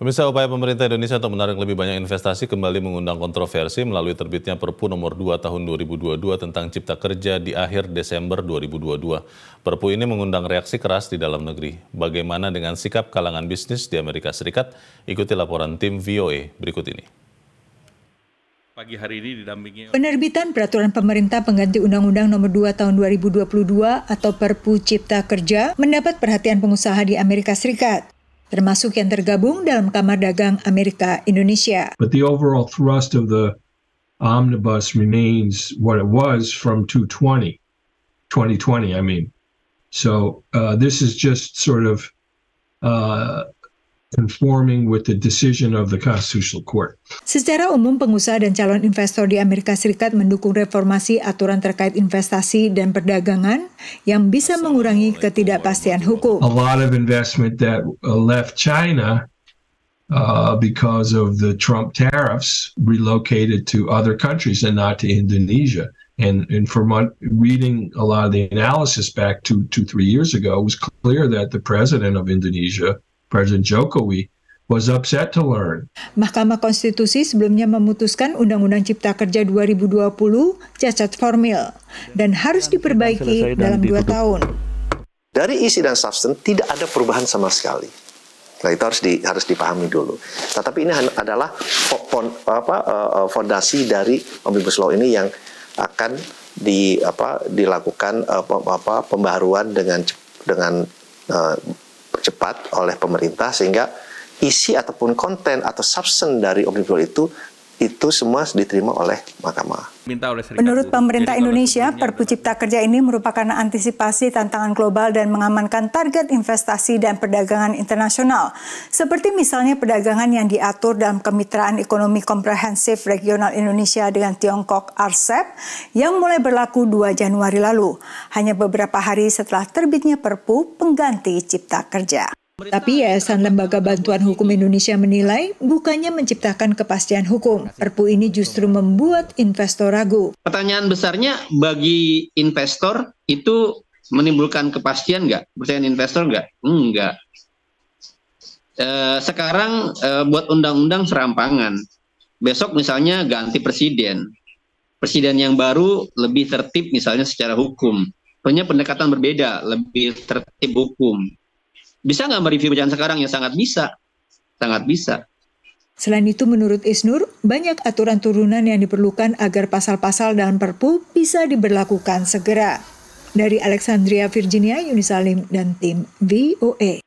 Pemirsa, upaya pemerintah Indonesia untuk menarik lebih banyak investasi kembali mengundang kontroversi melalui terbitnya Perpu nomor 2 tahun 2022 tentang Cipta Kerja di akhir Desember 2022. Perpu ini mengundang reaksi keras di dalam negeri. Bagaimana dengan sikap kalangan bisnis di Amerika Serikat? Ikuti laporan tim VOA berikut ini. Pagi hari ini didampingi Penerbitan Peraturan Pemerintah Pengganti Undang-Undang Nomor 2 Tahun 2022 atau Perpu Cipta Kerja mendapat perhatian pengusaha di Amerika Serikat, termasuk yang tergabung dalam Kamar Dagang Amerika Indonesia. But the overall thrust of the omnibus remains what it was from 2020, I mean. So this is just sort of conforming with the decision of the Constitutional Court. Secara umum, pengusaha dan calon investor di Amerika Serikat mendukung reformasi aturan terkait investasi dan perdagangan yang bisa mengurangi ketidakpastian hukum. A lot of investment that left China because of the Trump tariffs relocated to other countries and not to Indonesia. And from reading a lot of the analysis back 2-3 years ago, it was clear that the president of Indonesia, President Jokowi, was upset to learn. Mahkamah Konstitusi sebelumnya memutuskan Undang-Undang Cipta Kerja 2020 cacat formil dan harus diperbaiki dalam 2 tahun. Dari isi dan substance tidak ada perubahan sama sekali. Nah, itu harus dipahami dulu. Tetapi ini adalah fondasi dari Omnibus Law ini yang akan dilakukan pembaharuan dengan cepat oleh pemerintah, sehingga isi ataupun konten atau substance dari Omnibus Law itu semua diterima oleh Mahkamah. Menurut pemerintah Indonesia, Perpu Cipta Kerja ini merupakan antisipasi tantangan global dan mengamankan target investasi dan perdagangan internasional, seperti misalnya perdagangan yang diatur dalam Kemitraan Ekonomi Komprehensif Regional Indonesia dengan Tiongkok (RCEP) yang mulai berlaku 2 Januari lalu, hanya beberapa hari setelah terbitnya Perpu pengganti Cipta Kerja. Tapi Yayasan Lembaga Bantuan Hukum Indonesia menilai bukannya menciptakan kepastian hukum. Perpu ini justru membuat investor ragu. Pertanyaan besarnya, bagi investor itu menimbulkan kepastian nggak? Percayaan investor nggak? Enggak. Sekarang buat undang-undang serampangan. Besok misalnya ganti presiden. Presiden yang baru lebih tertib misalnya secara hukum. Punya pendekatan berbeda, lebih tertib hukum. Bisa nggak mereview bacaan sekarang? Ya sangat bisa. Sangat bisa. Selain itu, menurut Isnur, banyak aturan turunan yang diperlukan agar pasal-pasal dalam Perpu bisa diberlakukan segera. Dari Alexandria, Virginia, Yuni Salim, dan tim VOA.